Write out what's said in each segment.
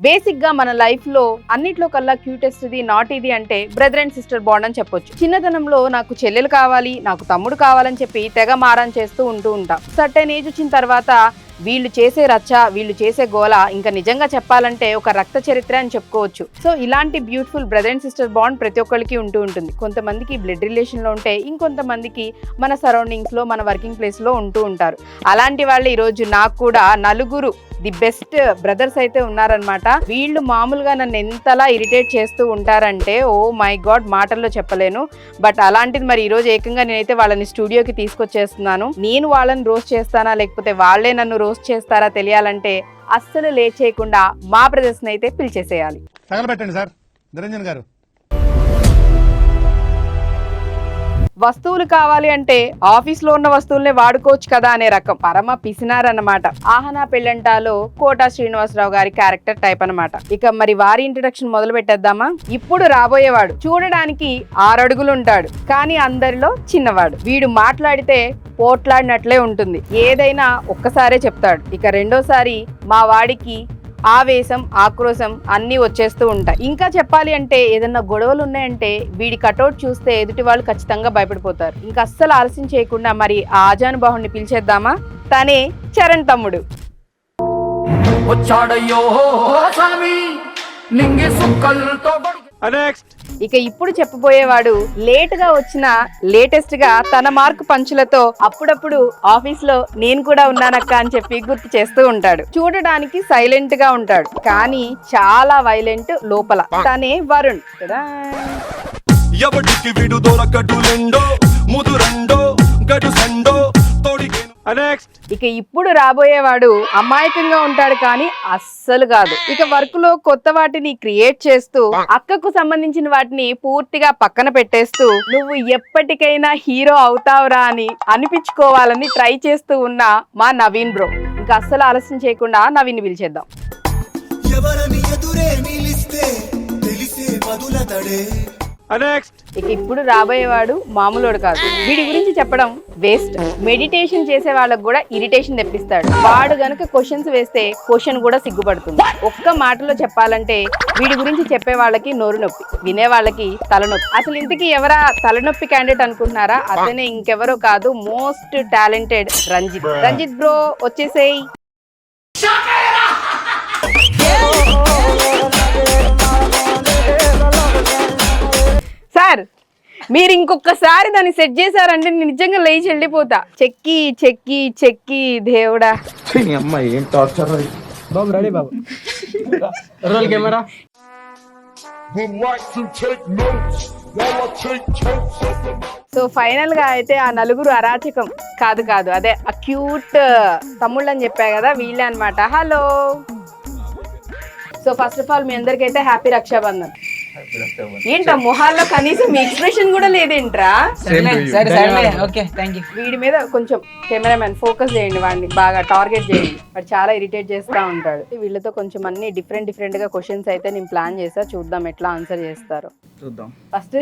Basic గా మన life లో అన్నిట్లో కల్లా క్యూటెస్ట్ ఇది నాట్ ఇది అంటే బ్రదర్ అండ్ సిస్టర్ బాండ్ అని చెప్పొచ్చు. చిన్నతనంలో నాకు చెల్లెలు కావాలి, నాకు తమ్ముడు కావాలని చెప్పి తెగ మారం చేస్తూ ఉంటాం. సర్టెన్ ఏజ్ వచ్చిన తర్వాత వీళ్ళు చేసే రచ్చ, వీళ్ళు చేసే గోల ఇంకా నిజంగా చెప్పాలంటే ఒక రక్త చరిత్ర అని చెప్పుకోవచ్చు. సో ఇలాంటి beautiful brother and sister bond ప్రతి ఒక్కరికి ఉంటుంది. కొంతమందికి బ్లడ్ రిలేషన్ లో ఉంటే, ఇంకొంతమందికి మన సరౌండింగ్స్ లో, మన వర్కింగ్ ప్లేస్ లో ఉంటారు. అలాంటి వాళ్ళు ఈరోజు నాకు కూడా నలుగురు ది బెస్ట్ బ్రదర్స్ అయితే ఉన్నారనమాట. వీళ్ళు మామూలుగా నన్ను ఎంతలా ఇరిటేట్ చేస్తూ ఉంటారంటే ఓ మై గాడ్, మాటల్లో చెప్పలేను. బట్ అలాంటిది మరి ఈ రోజు ఏకంగా నేనైతే వాళ్ళని స్టూడియోకి తీసుకొచ్చేస్తున్నాను. నేను వాళ్ళని రోస్ట్ చేస్తానా లేకపోతే వాళ్ళే నన్ను రోస్ట్ చేస్తారా తెలియాలంటే అస్సలు లేట్ చేయకుండా మా బ్రదర్స్ ని అయితే పిలిచేసేయాలి. తగలబెట్టండి సార్ నిరంజన్ గారు. వస్తువులు కావాలి అంటే ఆఫీస్ లో ఉన్న వస్తువులనే వాడుకోవచ్చు కదా అనే రకం పరమ పిసినారన్నమాట. ఆహనా పెళ్ళంటాలో కోటా శ్రీనివాసరావు గారి క్యారెక్టర్ టైప్ అన్నమాట. ఇక మరి వారి ఇంట్రడక్షన్ మొదలు పెట్టేద్దామా? ఇప్పుడు రాబోయేవాడు చూడడానికి 6 అడుగులు ఉంటాడు, కానీ అందరిలో చిన్నవాడు. వీడు మాట్లాడితే పోట్లాడినట్లే ఉంటుంది. ఏదైనా ఒక్కసారే చెప్తాడు. ఇక రెండోసారి మా వాడికి ఆవేశం, ఆక్రోశం అన్నీ వచ్చేస్తూ ఉంటాయి. ఇంకా చెప్పాలి అంటే ఏదన్నా గొడవలు ఉన్నాయంటే వీడి కటౌట్ చూస్తే ఎదుటి వాళ్ళు ఖచ్చితంగా భయపడిపోతారు. ఇంకా అస్సలు ఆలస్యం చేయకుండా మరి ఆ ఆజానుబాహుడిని పిలిచేద్దామా? తనే చరణ్ తమ్ముడు. ఇక ఇప్పుడు చెప్పబోయేవాడు లేట్ గా వచ్చిన లేటెస్ట్ గా తన మార్క్ పంచులతో అప్పుడప్పుడు ఆఫీస్ లో నేను కూడా ఉన్నానక్క అని చెప్పి గుర్తు చేస్తూ ఉంటాడు. చూడడానికి సైలెంట్ గా ఉంటాడు, కానీ చాలా వైలెంట్ లోపల. తనే వరుణ్. ఇక ఇప్పుడు రాబోయేవాడు అమాయకంగా ఉంటాడు, కానీ అస్సలు కాదు. ఇక వర్క్ లో కొత్త వాటిని క్రియేట్ చేస్తూ అక్కకు సంబంధించిన వాటిని పూర్తిగా పక్కన పెట్టేస్తూ నువ్వు ఎప్పటికైనా హీరో అవుతావురా అని అనిపించుకోవాలని ట్రై చేస్తూ ఉన్న మా నవీన్ బ్రో. ఇంకా అస్సలు ఆలస్యం చేయకుండా నవీన్ పిలిచేద్దాం. ఇక ఇప్పుడు రాబోయేవాడు మామూలుడు కాదు. వీడి గురించి చెప్పడం వేస్ట్. మెడిటేషన్ చేసే వాళ్ళకు కూడా ఇరిటేషన్ తెప్పిస్తాడు. వాడు గనుక క్వశ్చన్స్ వేస్తే క్వశ్చన్ కూడా సిగ్గుపడుతుంది. ఒక్క మాటలో చెప్పాలంటే వీడి గురించి చెప్పే వాళ్ళకి నోరు నొప్పి, వినే వాళ్ళకి తలనొప్పి. అసలు ఇంతకీ ఎవరా తలనొప్పి క్యాండిడేట్ అనుకుంటున్నారా? అతనే ఇంకెవరో కాదు, most talented Ranjith. Ranjith bro వచ్చేసేయ్. సార్ మీరు ఇంకొకసారి దాన్ని సెట్ చేశారంటే నేను నిజంగా లేచి వెళ్ళిపోతా. చెక్కి చెక్కి చెక్కి దేవుడా. ఏం టార్చర్ బాబు. రెడీ బాబు. Roll camera. సో ఫైనల్ గా అయితే ఆ నలుగురు అరాచకం కాదు అదే ఆ క్యూట్ తమ్ముళ్ళు అని చెప్పా కదా, వీళ్ళే అనమాట. Hello. So first of all మీ అందరికైతే హ్యాపీ రక్షాబంధన్. ఏంటా మొహాల్లో కనీసం మీ ఎక్స్ప్రెషన్ కూడా లేదేంట్రా? వీడి మీద కొంచెం కెమెరామెన్ ఫోకస్ చేయండి, వాడిని బాగా టార్గెట్ చేయండి. వాడు చాలా ఇరిటేట్ చేస్తూ ఉంటాడు. వీళ్ళతో కొంచెం అన్ని డిఫరెంట్ గా క్వశ్చన్స్ అయితే నేను ప్లాన్ చేసా. చూద్దాం ఎట్లా ఆన్సర్ చేస్తారు. చూద్దాం. ఫస్ట్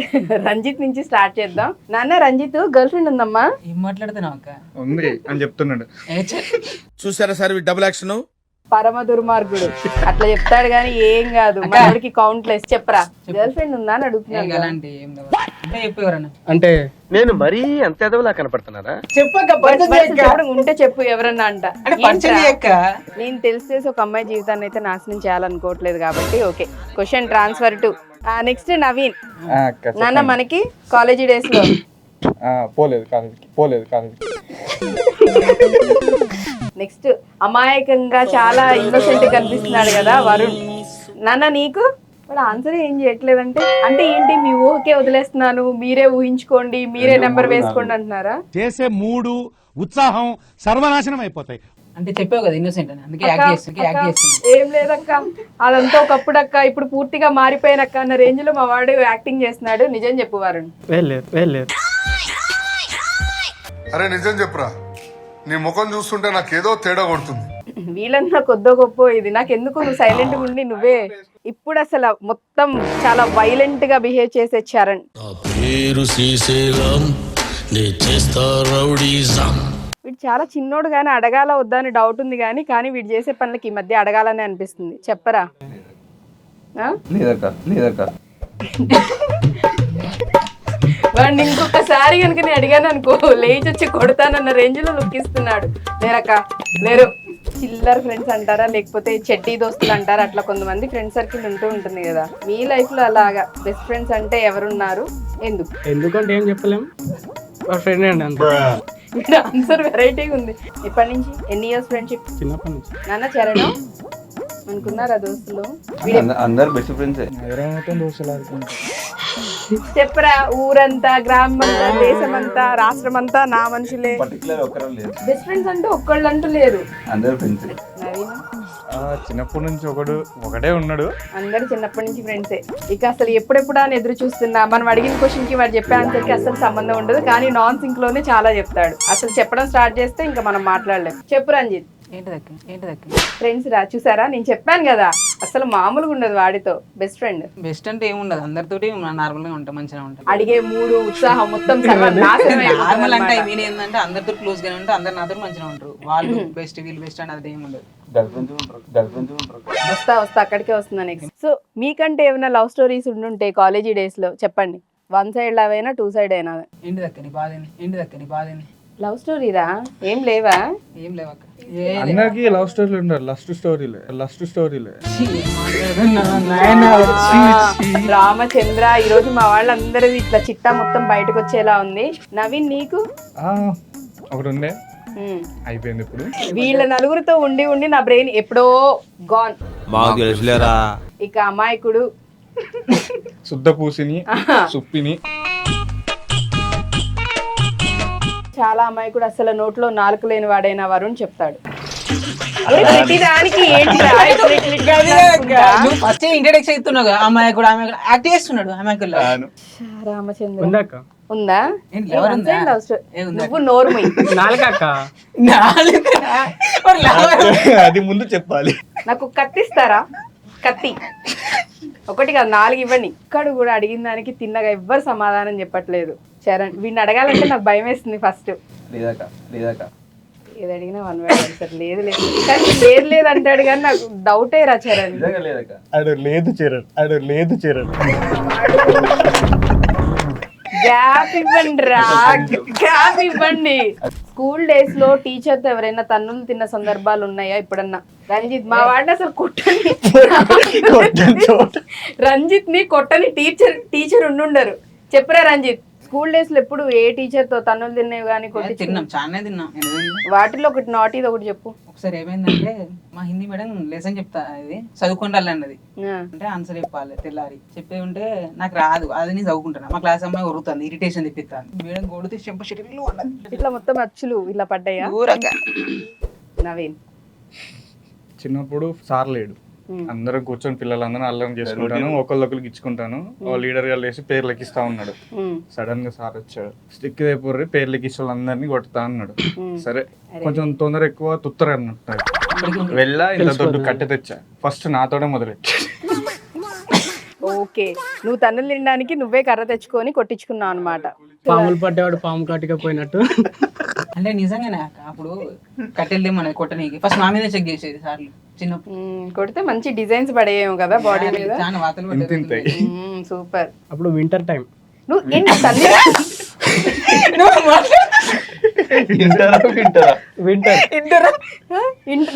రంజిత్ నుంచి స్టార్ట్ చేద్దాం. నాన్న, రంజిత్ గర్ల్ ఫ్రెండ్ ఉందమ్మా? ఏం మాట్లాడుతున్నావు అక్క? ఉంది అని చెప్తున్నాడు. చూసారా సార్ డబుల్ యాక్షన్? పరమ దుర్మార్గుడు అట్లా చెప్తాడు కానీ ఏం కాదు. మనకి కౌంట్లెస్. చెప్పరా, గర్ల్ ఫ్రెండ్ ఉందా అని అడుగుతున్నాను. అంటే నేను మరీ అంత ఎదవలా కనపడుతున్నారా? చెప్పక ఉంటే చెప్పు ఎవరన్నా అంట. నేను తెలిసి ఒక అమ్మాయి జీవితాన్ని అయితే నాశనం చేయాలనుకోవట్లేదు కాబట్టి okay. Question transfer to next Naveen. నాన్న, మనకి కాలేజీ డేస్ లో పోలేదు కాలేజీకి. నెక్స్ట్ అమాయకంగా చాలా ఇన్నోసెంట్ కనిపిస్తున్నాడు కదా వరుణ్. నాన్న, నీకు వాడు ఆన్సర్ ఏం చేయట్లేదంటే అంటే ఏంటి? మీ ఊహకే వదిలేస్తున్నాను, మీరే ఊహించుకోండి, మీరే నెంబర్ వేసుకోండి అంటున్నారా? చేసే మూడు ఉత్సాహం సర్వనాశనం అయిపోతాయి. అంటే చెప్పావు కదా ఇన్నోసెంట్ అని, అందుకే యాక్ట్ చేస్తున్నా. ఏం లేదక్క, అదంతా ఒకప్పుడు అక్క, ఇప్పుడు పూర్తిగా మారిపోయినక్క అన్న రేంజ్ లో మా వాడు యాక్టింగ్ చేస్తున్నాడు. నిజం చెప్పు వరుణ్. వెళ్ళలేదు. అరే నిజం చెప్పురా, నీ ముఖం చూస్తుంటే నాకేదో తేడా కొడుతుంది. వీళ్ళన్నా కొద్దో గొప్ప ఇది. నాకెందుకు నువ్వు సైలెంట్ గా ఉండి నువ్వే ఇప్పుడు అసలు మొత్తం చాలా వైలెంట్ గా బిహేవ్ చేసే చరణ్. వీడు చాలా చిన్నోడు గానీ అడగాల వద్దా అని డౌట్ ఉంది కానీ వీడు చేసే పనులకి ఈ మధ్య అడగాలని అనిపిస్తుంది. చెప్పరా? ఆ? లేదక్క వాడిని ఇంకొకసారి కనుక నేను అడిగాను అనుకో లేచి వచ్చి కొడతానన్న రేంజ్ లో లుక్ ఇస్తున్నాడు. లేరక్క లేరు. చిల్లర్ ఫ్రెండ్స్ అంటారా లేకపోతే చెడ్డీ దోస్తులు అంటారా, అట్లా కొంతమంది ఫ్రెండ్ సర్కిల్ ఉంటూ ఉంటుంది కదా. మీ లైఫ్ లో అలాగా బెస్ట్ ఫ్రెండ్స్ అంటే ఎవరున్నారు, ఎందుకు? ఎందుకంటే ఏం చెప్పలేము, ఫ్రెండ్ అండి అంత. మీరు ఆన్సర్ వెరైటీగా ఉంది. ఇప్పటి నుంచి ఎన్ని ఇయర్స్ ఫ్రెండ్షిప్? చిన్నప్పటి నుంచి. నాన్న చరణం అనుకున్నారా దోస్తులు? అందరు బెస్ట్ ఫ్రెండ్స్. చెప్పరా, ఊరంతా గ్రామం అంతా దేశం అంతా రాష్ట్రం అంతా నా మనుషులే. పర్టికులర్ ఒకరు లేదు, బెస్ట్ ఫ్రెండ్స్ అంటూ ఒక్కళ్ళు అంటూ లేరు. అందరు ఫ్రెండ్స్. నవీన్ చిన్నప్పటి నుంచి ఒకటే ఉన్నాడు. అందరు చిన్నప్పటి నుంచి ఫ్రెండ్సే. ఇక అసలు ఎప్పుడెప్పుడు అని ఎదురు చూస్తున్నా. మనం అడిగిన క్వశ్చన్ కి వాడు చెప్పే ఆన్సర్ కి అసలు సంబంధం ఉండదు, కానీ నాన్ సింక్ లోనే చాలా చెప్తాడు. అసలు చెప్పడం స్టార్ట్ చేస్తే ఇంకా మనం మాట్లాడలేం. చెప్పు రంజిత్. ఏంటిదక్క ఫ్రెండ్స్ రా, చూసారా నేను చెప్పాను కదా, అసలు మామూలుగా ఉండదు వాడితో బెస్ట్ ఫ్రెండ్. బెస్ట్ అంటే ఏముండదు, అందరితోటి నార్మల్ గా ఉంటాం, మంచిగా ఉంటాం. అడిగే మూడు ఉత్సాహం మొత్తం సర్వనాశనం అయిపోతుంది నార్మల్ అంటే అన్నమాట. మీన్ ఏంటంటే అందరితో క్లోజ్ గానే ఉంటారు, అందరు నాతో మంచిగా ఉంటారు. వాళ్ళు బెస్ట్ వీళ్ళు బెస్ట్ అని అది ఏమి ఉండదు. గర్ల్ ఫ్రెండ్స్ ఉంటారు. వస్తా అక్కడికే వస్తున్నా నెక్స్ట్. సో మీకంటే ఏమైనా లవ్ స్టోరీస్ ఉండుంటే కాలేజీ డేస్ లో చెప్పండి. 1 సైడ్ లవ్ అయినా 2 సైడ్ అయినా. ఏంటిదక్క నీ బాధని లవ్ స్టోరీరా ఏం లేవా? ఏం లేవక్క. అందరికి లవ్ స్టోరీలు ఉండరు, లస్ట్ స్టోరీలే. రామచంద్ర, ఈ రోజు మా వాళ్ళందరూ ఇట్లా చిట్టా మొత్తం బయటకు వచ్చేలా ఉంది. నవీన్ నీకు? ఒకటి ఉండే, అయిపోయింది ఇప్పుడు. వీళ్ళ నలుగురితో ఉండి ఉండి నా బ్రెయిన్ ఎప్పుడో గాన్. మాకు తెలుసులేరా. ఇక అమాయకుడు శుద్ధ పూసిని సుప్పిని. చాలా అమాయకుడు, అసలు నోట్లో నాలుక లేని వాడైన వరుణ్ చెప్తాడు. ప్రతిదానికి ఏంటిరా నువ్వు ఫస్ట్ ఇంట్రడక్షన్ ఇస్తున్నావు కదా, అమ్మాయి కూడా యాక్ట్ చేస్తున్నాడు. అమ్మాయి రామచంద్ర ఉందాక ఉందా? ఏంటి, ఎవరుందా? Love story. నువ్వు నోర్మై నాలుగక్క. అది ముందు చెప్పాలి. నాకు కత్తిస్తారా? కత్తి ఒకటి కాదు 4 ఇవ్వండి. ఇక్కడ కూడా అడిగిన దానికి తిన్నగా ఎవ్వరు సమాధానం చెప్పట్లేదు. చరణ్, వీడిని అడగాలంటే నాకు భయం వేస్తుంది ఫస్ట్. ఏది అడిగినా 1 word ఆన్సర్. లేదు కానీ లేదు అంటాడు కానీ నాకు డౌటే రా చరణ్. లేదు చరణ్. గ్యాప్ ఇవ్వండి రా, గ్యాప్ ఇవ్వండి. స్కూల్ డేస్ లో టీచర్ తో ఎవరైనా తన్నులు తిన్న సందర్భాలు ఉన్నాయా ఎప్పుడన్నా? రంజిత్, మా వాడిని అసలు కొట్టని రంజిత్ ని కొట్టని టీచర్ ఉండుండరు. చెప్పురా రంజిత్, స్కూల్ డేస్ లో ఎప్పుడు ఏ టీచర్ తో తన్నులు తినేవి కానీ కొట్టి? తిన్నాం, చాలా తిన్నాం. వాటిలో ఒకటి నాటిది ఒకటి చెప్పు. ఒకసారి ఏమైందంటే మా హిందీ మేడం లెసన్ చెప్తా, అది చదువుకుంటాను అన్నది. అంటే ఆన్సర్ చెప్పాలి తెల్లారి. చెప్పే ఉంటే నాకు రాదు, అది నేను చదువుకుంటాను. మా క్లాస్ అమ్మాయి కొడుతుంది, ఇరిటేషన్ తెప్పిస్తాను. మేడం కొడితే చెంప షెటిల్ ఇట్లా మొత్తం అచ్చులు ఇలా పడ్డాయా? నవీన్, చిన్నప్పుడు సార్ లేడు, అందరం కూర్చొని పిల్లలందరూ అల్లం చేసుకుంటాను, ఒకళ్ళొకరికి ఇచ్చుకుంటాను. లీడర్ గా లేసి పేర్లు లెక్కిస్తా ఉన్నాడు. సడన్ గా సార్ వచ్చాడు, స్టిక్ అయిపోర్రి పేర్లు లెక్కిస్తే వాళ్ళందరినీ కొడతా అన్నాడు. సరే కొంచెం తొందర ఎక్కువ తుత్తర అన్నట్టు వెళ్ళా, ఇంత దొడ్డు కట్టె తెచ్చా. ఫస్ట్ నాతోనే మొదలెట్టా. ఓకే, నువ్వు తన్నులు తినడానికి నువ్వే కర్ర తెచ్చుకొని కొట్టించుకున్నావు అనమాట. పాములు పట్టేవాడు పాము కాటిగా పోయినట్టు. అంటే నిజంగానే అప్పుడు కట్టెలు మనది కొట్టనీకి ఫస్ట్ నా మీద చెక్ చేసేది సార్లు చిన్నప్పుడు. కొడితే మంచి డిజైన్స్ పడేయేమో కదా బాడీ మీద. చాలా వాతలు సూపర్. అప్పుడు వింటర్ టైం. నువ్వు ఏంటి తల్లి?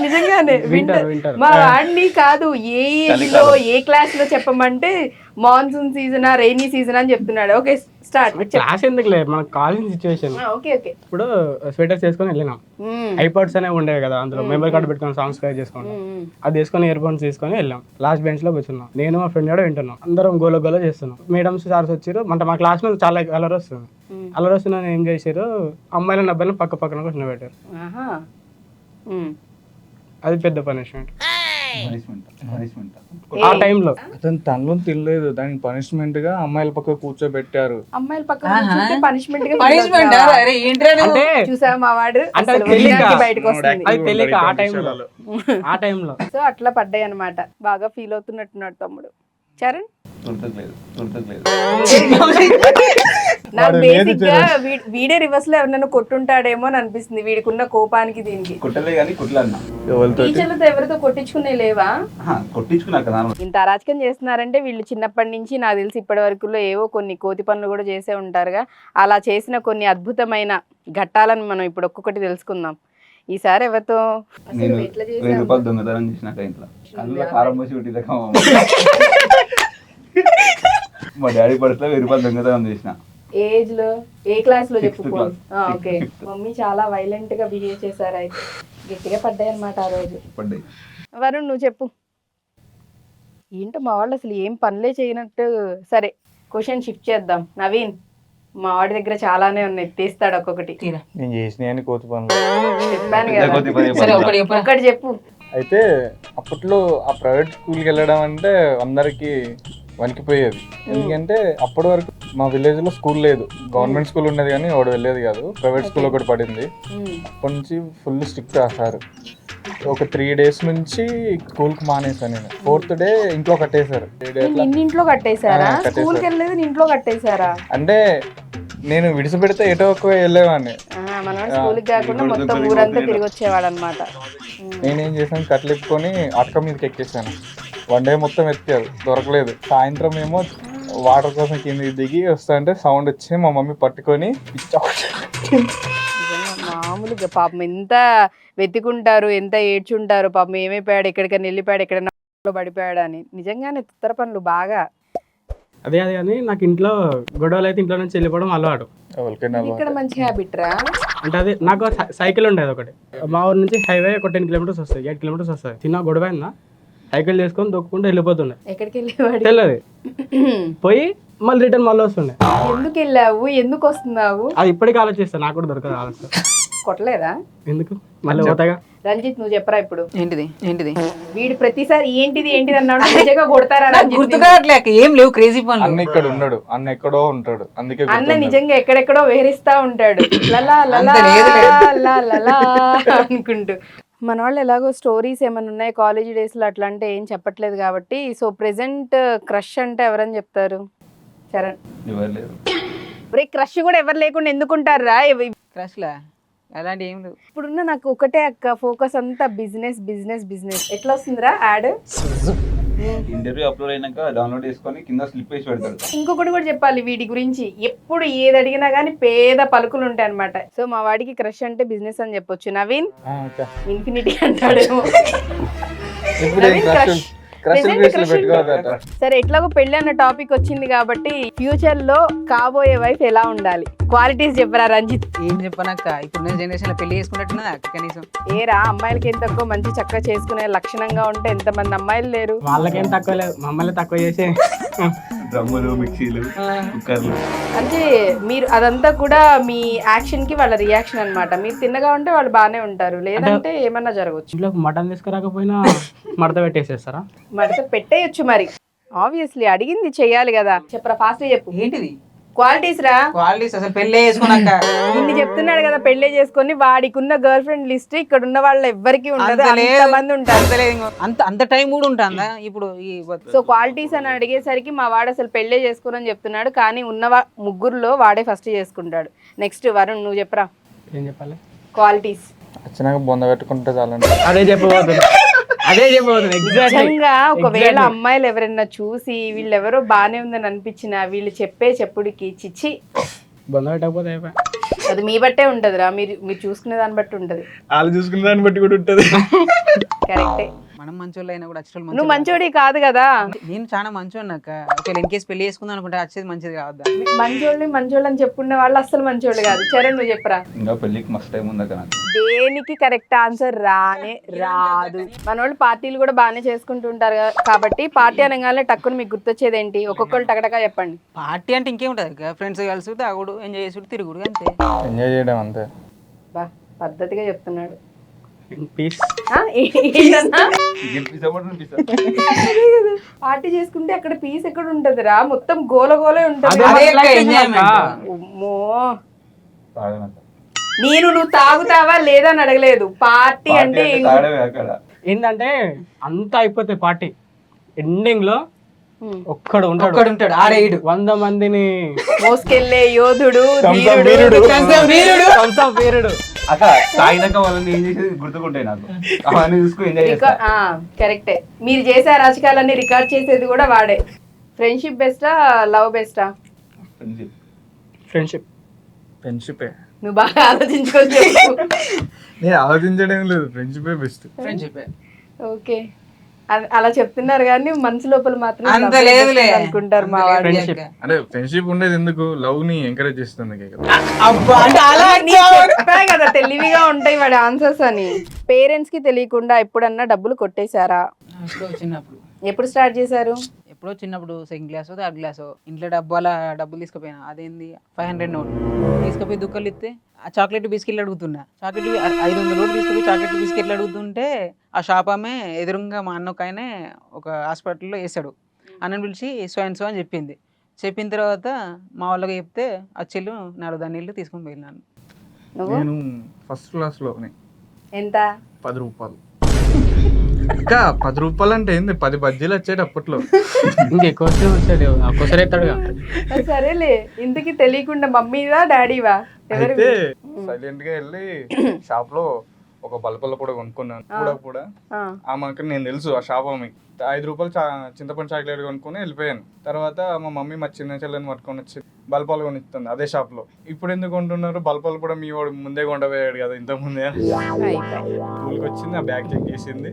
నిజంగానే వింటర్. మా వాడిని కాదు ఏ ఏజ్ లో ఏ క్లాస్ లో చెప్పమంటే మాన్సూన్ సీజన్ రెయినీ సీజన్ అని చెప్తున్నాడు. Okay start. క్లాస్ ఎందుకు లేదు, మన కాలేజ్ సిచ్యువేషన్. Okay okay. ఇప్పుడు స్వెటర్స్ వేసుకొని వెళ్ళినాం, ఐపాడ్స్ అనేవి ఉండేవి కదా, అందులో మెమరీ కార్డు పెట్టుకొని సాంగ్స్ క్రియేట్ చేసుకున్నాం. అది వేసుకొని ఇయర్ ఫోన్స్ తీసుకొని వెళ్ళాం. లాస్ట్ బెంచ్ లో కూర్చున్నాం, నేను మా ఫ్రెండ్ కూడా వింటున్నాం. అందరం గోల చేస్తున్నాం. మేడమ్స్ సార్స్ వచ్చారు, అంటే మా క్లాస్ లో చాలా అలర్ వస్తుంది. అలర్ వస్తున్నా ఏం చేశారు, అమ్మాయిలను అబ్బాయిలను పక్క పక్కన కూర్చోబెట్టారు. అది పెద్ద పనిష్మెంట్. ఆ టైంలో అతను తనలో తినలేదు, దానికి పనిష్మెంట్ గా అమ్మాయిల పక్క కూర్చోబెట్టారు. అమ్మాయిల పక్క పనిష్మెంట్ గా అంటే చూసా మా వాడు బయటకు వస్తుంది. అది తెలియక ఆ టైంలో సో అట్లా పడ్డాయి అనమాట. బాగా ఫీల్ అవుతున్నట్టున్నాడు తమ్ముడు. చరణ్ తుర్తలేదు నాకు బేసిక్ గా వీడే రివర్స్ లో ఎవరినైనా కొట్టుంటాడేమో అని అనిపిస్తుంది వీడికున్న కోపానికి దీనికి. కుట్టలే కానీ కుట్లన్నా టీచర్లతో ఎవరితో కొట్టించుకునే లేవా? కొట్టించుకున్నాక ఇంత అరాచకం చేస్తున్నారంటే వీళ్ళు చిన్నప్పటి నుంచి నాకు తెలిసి ఇప్పటి వరకు ఏవో కొన్ని కోతి పనులు కూడా చేసే ఉంటారుగా. అలా చేసిన కొన్ని అద్భుతమైన ఘట్టాలను మనం ఇప్పుడు ఒక్కొక్కటి తెలుసుకుందాం. ఈసారి ఎవరితో నేను 1000 రూపాయలు దొంగతనం చేసినాక ఇంట్లో అందులో కారం పోసి ఉట్టి మా డాడీ పడితే 1000 రూపాయలు దొంగతనం చేసిన. ఏజ్ లో ఏ క్లాస్ లో Sixth చెప్పుకో. class. ఓకే, మమ్మీ చాలా వైలెంట్ గా బిహేవ్ చేశారు అయితే, గట్టిగా పడ్డాయి అన్నమాట ఆ రోజు. పడ్డాయి. వరుణ్ నువ్వు చెప్పు. ఏంటో మా వాళ్ళు అసలు ఏం పనులే చేయనట్టు. సరే క్వశ్చన్ షిఫ్ట్ చేద్దాం. నవీన్, మా వాడి దగ్గర చాలానే ఉన్నాయి, తీస్తాడు ఒక్కొక్కటి. నేను చేసిన కోతి పనులు చెప్పాను పెద్ద కదా, కొద్ది పని సరే చెప్పాలి. ఒకటి చెప్పు. ఒక్కటి చెప్పు. అయితే అప్పట్లో ఆ ప్రైవేట్ స్కూల్కి వెళ్ళడం అంటే అందరికి వణికిపోయేది. ఎందుకంటే అప్పటి వరకు మా విలేజ్ లో స్కూల్ లేదు, గవర్నమెంట్ స్కూల్ ఉండేది కానీ వాడు వెళ్ళేది కాదు. ప్రైవేట్ స్కూల్ ఒకటి పడింది. అప్పటి నుంచి ఫుల్ స్ట్రిక్ట్ రాశారు. ఒక 3 days నుంచి స్కూల్కి మానేసాను నేను. 4th day ఇంట్లో కట్టేశారు. 3 days ఇంట్లో కట్టేశారా? కట్టేశారు. స్కూల్కి వెళ్ళలేదు, ఇంట్లో కట్టేశారా? అంటే నేను విడిచిపెడితే ఎటో ఒక్క వెళ్ళేవాడిని. మనవాడు స్కూల్కి కాకుండా మొత్తం ఊరంతా తిరిగి వచ్చేవాడు అనమాట. నేనేం చేశాను, కట్లెప్పుకొని అటక మీదకి ఎక్కేసాను. 1 day మొత్తం ఎత్తారు, దొరకలేదు. సాయంత్రం ఏమో వాటర్ కోసం కింద దిగి వస్తా అంటే సౌండ్ వచ్చి మా మమ్మీ పట్టుకొని మామూలుగా పాపం ఎంత వెతుకుంటారు, ఎంత ఏడ్చుంటారు పాపం. ఏమైపోయాడు, ఎక్కడికైనా వెళ్ళిపోయాడు, ఎక్కడైనా పడిపోయాడు అని. నిజంగానే తుత్తర పనులు బాగా. అదే కానీ నాకు ఇంట్లో గొడవలు అయితే ఇంట్లో నుంచి వెళ్ళిపోవడం అలవాటు. ఇక్కడ మంచి హ్యాబిట్ రా. అంటే అదే నాకు సైకిల్ ఉండేది ఒకటి. మా ఊరి నుంచి హైవే ఒక 10 kilometers వస్తాయి, 8 kilometers వస్తాయి. చిన్న గొడవ అయిందా సైకిల్ చేసుకొని దొక్కుంటూ వెళ్ళిపోతుండే. ఎక్కడికి వెళ్ళేవాడు తెలియదు, పోయి మళ్ళీ రిటర్న్ మళ్ళీ వస్తుండే. ఎందుకు వెళ్ళావు, ఎందుకు వస్తున్నావు? అది ఇప్పటికీ ఆలోచిస్తాను, నాకు కూడా దొరకదు ఆలోచన. కొట్టలేదా? ఎందుకు మళ్ళీ పోతాగా. రంజిత్ నువ్వు చెప్పరా ఇప్పుడు. ఏంటిది వీడు ప్రతిసారి ఏంటిది అన్నాడు. నిజంగా కొడతారా రంజిత్? గుర్తురాట్లేక ఏం లేవు, క్రేజీ పనులు. అన్న ఇక్కడ ఉన్నాడు, అన్న ఎక్కడో ఉంటాడు, అందుకే అన్న నిజంగా ఎక్కడెక్కడో వేరిస్తా ఉంటాడు, లలా లలా లలా లలా అనుకుంటూ. మన వాళ్ళు ఎలాగో స్టోరీస్ ఏమైనా ఉన్నాయి కాలేజ్ డేస్ లో అట్లా అంటే ఏం చెప్పట్లేదు కాబట్టి, సో ప్రెసెంట్ క్రష్ అంటే ఎవరని చెప్తారు? చరణ్. ఎవరు లేరు. క్రష్ కూడా ఎవరు లేకుండా ఎందుకుంటారా? క్రష్ లా అలాంటి ఏం లేవు. ఇప్పుడున్న నాకు ఒకటే అక్క ఫోకస్ అంతా బిజినెస్ బిజినెస్ బిజినెస్. ఎట్లా వస్తుందిరా యాడ్? ఇంటర్వ్యూ అప్లోడ్ అయినాక డౌన్లోడ్ చేసుకొని కింద స్లిప్ వేసి పెడతాడు. ఇంకొకటి కూడా చెప్పాలి వీడి గురించి, ఎప్పుడు ఏది అడిగినా గానీ పేద పలుకులు ఉంటాయి అనమాట. సో మా వాడికి క్రష్ అంటే బిజినెస్ అని చెప్పొచ్చు. నవీన్ ఇన్ఫినిటీ అంటాడేమో. సరే ఎట్లాగో పెళ్లి అన్న టాపిక్ వచ్చింది కాబట్టి ఫ్యూచర్ లో కాబోయే వైఫ్ ఎలా ఉండాలి, క్వాలిటీస్ చెప్పరా రంజిత్. ఏం చెప్పనక్క, ఇప్పుడు జనరేషన్ లో పెళ్లి చేసుకున్నట్టున్నదా కనీసం? ఏరా అమ్మాయిలకి ఏం తక్కువ, మంచి చక్కగా చేసుకునే లక్షణంగా ఉంటే ఎంతమంది అమ్మాయిలు లేరు? వాళ్ళకేం తక్కువ లేదు, మమ్మల్ని తక్కువ చేసి డ్రమ్ములు, మిక్సీలు, కుక్కర్లు. అంటే మీరు అదంతా కూడా మీ యాక్షన్ కి వాళ్ళ రియాక్షన్ అన్నమాట. మీరు తిన్నగా ఉంటే వాళ్ళు బాగానే ఉంటారు, లేదంటే ఏమన్నా జరగచ్చు. ఇంట్లో మటన్ తీసుకురాకపోయినా మడత పెట్టేసేస్తారా? మడత పెట్టేయచ్చు మరి. ఆబ్వియస్లీ అడిగింది చెయ్యాలి కదా. చెప్పరా ఫాస్ట్ చెప్పు. ఏంటిది క్వాలిటీస్ రా. క్వాలిటీస్ అసలు పెళ్ళే చేసుకున్నాక ఇన్ని చెప్తున్నాడు కదా, పెళ్లి చేసుకొని వాడికి ఉన్న గర్ల్ ఫ్రెండ్ లిస్ట్ ఇక్కడ ఉన్న వాళ్ళు ఎవ్వరికి ఉండదు, అంతమంది ఉంటారు. అంత టైం కూడా ఉంటుందా ఇప్పుడు? సో క్వాలిటీస్ అని అడిగేసరికి మా వాడు అసలు పెళ్లే చేసుకోనని చెప్తున్నాడు, కానీ ఉన్న ముగ్గురులో వాడే ఫస్ట్ చేసుకుంటాడు. నెక్స్ట్ వరుణ్ నువ్వు చెప్పరా. ఏం చెప్పాలి? క్వాలిటీస్ వచ్చినాక బొంద పెట్టుకుంటే చాలండి. అదే చెప్పబోతున్నా. నిజంగా ఒకవేళ అమ్మాయిలు ఎవరైనా చూసి వీళ్ళెవరో బానే ఉందని అనిపించిన వీళ్ళు చెప్పే చెప్పుడికి చిచ్చి బొంద పెట్టకపోతే అది మీ బట్టే ఉంటదిరా. మీరు చూసుకునే దాన్ని బట్టి ఉంటది, వాళ్ళు చూసుకునే దాన్ని బట్టి కూడా ఉంటది. కరెక్టే. మనం మంచోళ్ళు అయినా కూడా అచ్చలు నువ్వు మంచోడి కాదు కదా. నేను చాలా మంచోడు అక్క. ఒకవేళ ఇన్ కేసు పెళ్లి చేసుకుందాం అనుకుంటే వచ్చేది మంచిది కావద్దా? మంచోళ్ళు అని చెప్పుకునే వాళ్ళు అస్సలు మంచోళ్ళు కాదు. చరణ్ నువ్వు చెప్పరా. ఇంకా పెళ్ళికి మస్తు టైం ఉంది అక్కడ. దేనికి కరెక్ట్ ఆన్సర్ రానే రాదు. మన వాళ్ళు పార్టీలు కూడా బాగానే చేసుకుంటుంటారు కాబట్టి పార్టీ అనగానే టక్కుని మీకు గుర్తొచ్చేది ఏంటి? ఒక్కొక్కరు టకటకా చెప్పండి. పార్టీ అంటే ఇంకేముంటది అక్క, ఫ్రెండ్స్ కలిసి తాగుడు, ఎంజాయ్ చేసుడు, తిరుగుడు, అంతే. ఎంజాయ్ చేయడం అంతే. బా పద్ధతిగా చెప్తున్నాడు. పీస్ పార్టీ చేసుకుంటే అక్కడ పీస్ ఎక్కడ ఉంటదిరా, మొత్తం గోల గోలే ఉంటది. నేను నువ్వు తాగుతావా లేదా అని అడగలేదు. పార్టీ అంటే ఏంటంటే అంతా అయిపోతాయి పార్టీ, ఎండింగ్ లో ఒక్కడు ఉంటాడు ఒక్కడు ఉంటాడు ఆడేయుడు 100 మందిని మోసుకెళ్లే యోధుడు వీరుడు. ధీరుడు. thumbs up వీరుడు. అక్క తాగినాక వాళ్ళని ఏం చేసేది గుర్తుకుంటాయి నాకు. అవన్నీ చూసుకుని ఎంజాయ్ చేస్తా. కరెక్టే. మీరు చేసే అరాచకాలన్నీ రికార్డ్ చేసేది కూడా వాడే. ఫ్రెండ్షిప్ బెస్టా లవ్ బెస్టా? ఫ్రెండ్షిప్. ఫ్రెండ్షిపే. నువ్వు బాగా ఆలోచించుకొని చెప్పు. నేను ఆలోచించడం లేదు, ఫ్రెండ్షిపే బెస్ట్. ఫ్రెండ్షిప్ ఓకే, అలా చెప్తున్నారు కానీ మనసు లోపల మాత్రం అంత love లేదులే best అనుకుంటారు మా వాడు. ఫ్రెండ్షిప్. అంటే ఫ్రెండ్షిప్ ఉండేది ఎందుకు, లవ్ ని ఎంకరేజ్ చేస్తుంది కదా. అబ్బా అంటే అలా నీకు చెప్పా కదా తెలివిగా ఉంటాయి వాడి ఆన్సర్స్ అని. పేరెంట్స్ కి తెలియకుండా ఎప్పుడన్నా డబ్బులు కొట్టేశారా? చిన్నప్పుడు ఎప్పుడు స్టార్ట్ చేశారు? ఎప్పుడో చిన్నప్పుడు సెకండ్ క్లాసో థర్డ్ క్లాసో ఇంట్లో డబ్బులు తీసుకుపోయినా. అదేంది 500 నోట్ తీసుకుపోయి దుక్కలు ఇస్తే ఆ చాక్లెట్ బిస్కెట్లు అడుగుతున్నా. చాక్లెట్ 500 నోట్ తీసుకుపోయి చాక్లెట్ బిస్కెట్లు అడుగుతుంటే ఆ షాప్ ఆమె ఎదురుగా మా అన్న ఒక ఆయన ఒక హాస్పిటల్లో వేసాడు. అన్నని పిలిచి సో అండ్ సో అని చెప్పింది. చెప్పిన తర్వాత మా వాళ్ళకి చెప్తే ఆ చెల్లు 4 దానిళ్ళు తీసుకొని పోయినాను. నువ్వు నేను ఫస్ట్ క్లాస్ లోనే ఎంత? 10 రూపాయలు. ఇంకా 10 రూపాయలు అంటే ఏంది, 10 బజ్జీలు వచ్చేది అప్పట్లో. ఇంకెక్కువ వచ్చాడు ఒక్కోసారి ఎత్తాడుగా. సరేలే, ఇంతకి తెలియకుండా మమ్మీవా డాడీవా? ఎవరు? అయితే సైలెంట్ గా వెళ్ళి షాప్ లో ఒక బల్బుల కూడా కొనుక్కున్నాను. కూడా ఆమెకి నేను తెలుసు ఆ షాప్ ఆమె. 5 రూపాయలు చింతపండు చాక్లెట్ కొనుక్కొని వెళ్ళిపోయాను. తర్వాత మా మమ్మీ మా చిన్న చెల్లెని పట్టుకొని వచ్చి బల్పాలు కొనిస్తుంది అదే షాప్ లో. ఇప్పుడు ఎందుకు కొంటున్నారు బల్పాలు కూడా, మీ వాడు ముందే కొండపోయాడు కదా ఇంతకు ముందే. స్కూల్కి వచ్చింది, ఆ బ్యాగ్ చెక్ చేసింది,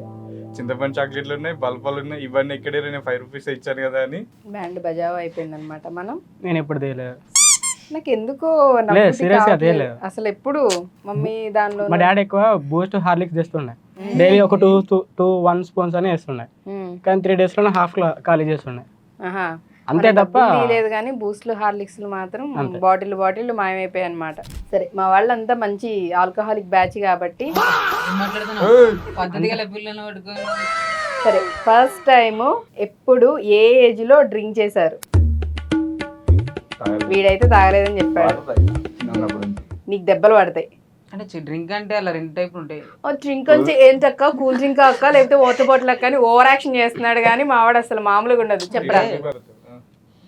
చింతపండు చాక్లెట్లు ఉన్నాయి, బల్పాలు ఉన్నాయి, ఇవన్నీ ఎక్కడే నేను 5 రూపీస్ ఇచ్చాను కదా అని. బ్యాండ్ బజావ్ అయిపోయింది అనమాట. మనం నేను ఎప్పుడు తేలేదు. నాకు ఎందుకో సీరియస్ గా తేలేదు అసలు. ఎప్పుడు మమ్మీ దానిలో మా డాడీ ఎక్కువ బూస్ట్ హార్లిక్స్ తెస్తుండే. డైలీ ఒక 1 స్పూన్స్ అని వేస్తుండే. కానీ 3 days లో హాఫ్ ఖాళీ చేస్తుండే అంతే తప్ప లేదు. కానీ బూస్ట్లు హార్లిక్స్లు మాత్రం బాటిల్ మాయమైపోయాయి అనమాట. సరే, మా వాళ్ళంతా మంచి ఆల్కహాలిక్ బ్యాచ్ కాబట్టి సరే, ఫస్ట్ టైం ఎప్పుడు ఏ ఏజ్ లో డ్రింక్ చేశారు? వీడైతే తాగలేదని చెప్పాడు. నీకు దెబ్బలు పడతాయి అంటే డ్రింక్ అంటే అలా 2 టైపులు ఉంటాయి. డ్రింక్ వచ్చి ఏం చక్క కూల్ డ్రింక్ అక్క లేకపోతే వాటర్ బాటిల్ అక్క అని ఓవర్ యాక్షన్ చేస్తున్నాడు. కానీ మా వాడు అసలు మామూలుగా ఉండదు. చెప్పరా?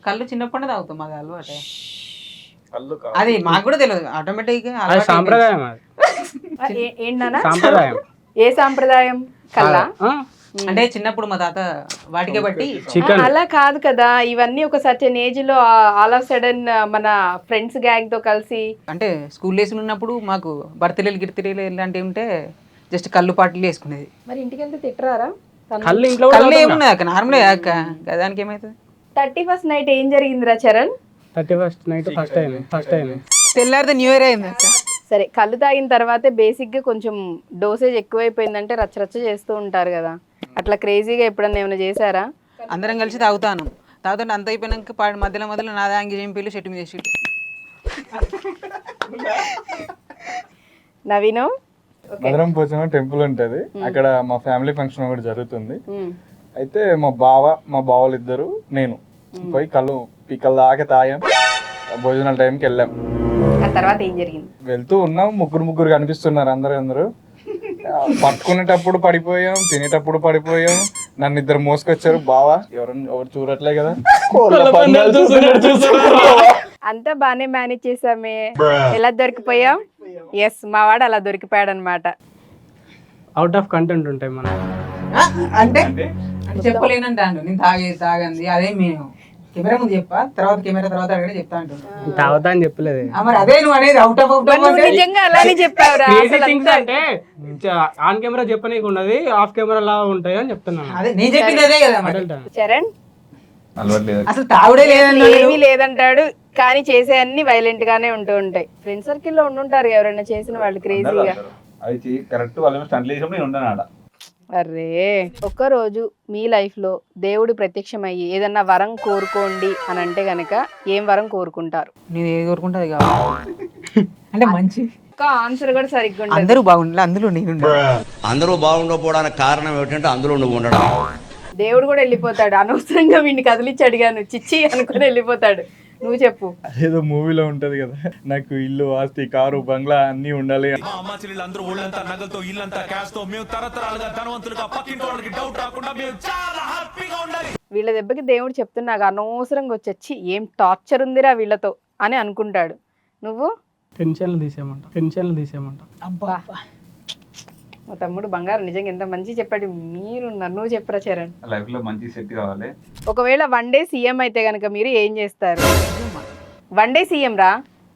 కళ్ళు చిన్నప్పుడే తాగుతాం, మాది అలవాటే. అది మాకు కూడా తెలియదు, ఆటోమేటిక్ గా సాంప్రదాయం. ఏంటన్నా సాంప్రదాయం? ఏ సాంప్రదాయం? కల్లా అంటే చిన్నప్పుడు మా తాత వాటికే బట్టి. అలా కాదు కదా, ఇవన్నీ ఒక సర్టెన్ ఏజ్ లో ఆల్ ఆఫ్ సడన్ మన ఫ్రెండ్స్ గ్యాంగ్ తో కలిసి. అంటే స్కూల్ డేస్ ఉన్నప్పుడు మాకు బర్త్డేలు గిర్తిడేలు ఇలాంటివి ఉంటే జస్ట్ కళ్ళు పాటలు వేసుకునేది. మరి ఇంటికి వెళ్తే తిట్టరారా? కళ్ళు ఇంట్లో కళ్ళు ఏమున్నాయి అక్క, నార్మలే అక్క, దానికి ఏమైతుంది. 31st నైట్ ఏం జరిగిందిరా Charan? 31st night first time తెల్లారితే న్యూ ఇయర్ అయింది అక్క. సరే, కళ్ళు తాగిన తర్వాతే బేసిక్ గా కొంచెం డోసేజ్ ఎక్కువైపోయిందంటే రచ్చరచ్చ చేస్తూ ఉంటారు కదా, అట్లా క్రేజీగా ఎప్పుడన్నా ఏమైనా చేశారా? అందరం కలిసి తాగుతుంటే అంత అయిపోయినాక మధ్యలో నా దాంగి ఎంపీలు షెట్ మీద వేసి. నవీను? మధురం పోచమ్మ టెంపుల్ ఉంటది అక్కడ, మా ఫ్యామిలీ ఫంక్షన్ ఒకటి జరుగుతుంది. అయితే మా బావలు ఇద్దరు నేను పోయి కళ్ళు పీకల దాకా తాగాం. భోజనాల టైంకి వెళ్ళాం. ఆ తర్వాత ఏం జరిగింది? వెళ్తూ ఉన్నాం, ముగ్గురు కనిపిస్తున్నారు. అందరూ పట్టుకునేటప్పుడు పడిపోయాం, తినేటప్పుడు పడిపోయాం. నన్ను ఇద్దరు మోసుకొచ్చారు. బావా ఎవరు చూడట్లే కదా, అంతా బానే మేనేజ్ చేసామే. ఎలా దొరికిపోయాం? ఎస్, మా వాడు అలా దొరికిపోయాడు అనమాట. అవుట్ ఆఫ్ కంటెంట్ ఉంటాయి మనం. అంటే చెప్పలేనంటాను నేను తాగంది అదే. మేము కెమెరా ముందు చెప్పా, కెమెరా తర్వాత అడిగితే చెప్తా అంటున్నాను. తాగుతా అని చెప్పలేదు. మరి అదే నువ్వు అనేది అవుట్ ఆఫ్ నిజంగా అలానే చెప్పావురా. అంటే ఆన్ కెమెరా చెప్పనీకి ఉన్నది, ఆఫ్ కెమెరా లా ఉంటాయి అని చెప్తున్నాను. అదే నేను చెప్పింది అదే కదా. చరణ్ అసలు తాగుడే ఏమీ లేదంటాడు, కానీ చేసే అన్ని వైలెంట్ గానే ఉంటూ ఉంటాయి. ఫ్రెండ్ సర్కిల్ లో ఉండుంటారు ఎవరైనా చేసిన వాళ్ళు క్రేజీగా. అది కరెక్ట్ వాళ్ళు స్టంట్లు చేసినప్పుడు నేను ఉంటాను ఆడ. అరే, ఒక్కరోజు మీ లైఫ్ లో దేవుడు ప్రత్యక్షమయ్యి ఏదన్నా వరం కోరుకోండి అని అంటే గనక ఏం వరం కోరుకుంటారు? నేను ఏది కోరుకుంటా అది కావాలి. అంటే మంచి ఆన్సర్ కూడా సరిగ్గా ఉంటుంది. అందరూ బాగుండాలి, అందులో నేను అందరూ బాగుండకపోవడానికి కారణం ఏమిటంటే అందులో నువ్వు ఉండడం. దేవుడు కూడా వెళ్ళిపోతాడు. అనవసరంగా వీడిని కదిలిచ్చి అడిగాను చిచ్చి అనుకుని వెళ్ళిపోతాడు. నువ్వు చెప్పు. ఏదో మూవీలో ఉంటది కదా, నాకు ఇల్లు ఆస్తి కారు బంగ్లా అన్ని ఉండాలి. అమ్మ చెల్లెళ్ళందరూ ఊళ్ళంతా నగలతో ఇల్లంతా క్యాష్ తో మేము తరతరాలుగా ధనవంతులుగా పక్కింటి వాళ్ళకి డౌట్ రాకుండా మేము చాలా హ్యాపీగా ఉండాలి. వీళ్ళ దెబ్బకి దేవుడు చెప్తున్నాగా అనవసరంగా వచ్చి ఏం టార్చర్ ఉందిరా వీళ్ళతో అని అనుకుంటాడు. నువ్వు టెన్షన్లు తీసేయమంట. అబ్బా మా తమ్ముడు బంగారం నిజంగా ఎంత మంచి చెప్పాడు. మీరున్నారు, నువ్వు చెప్పరా చరణ్. లైఫ్ లో మంచి సెట్ కావాలి. ఒకవేళ వన్ డే సీఎం అయితే కనుక మీరు ఏం చేస్తారు? వన్ డే సీఎం రా,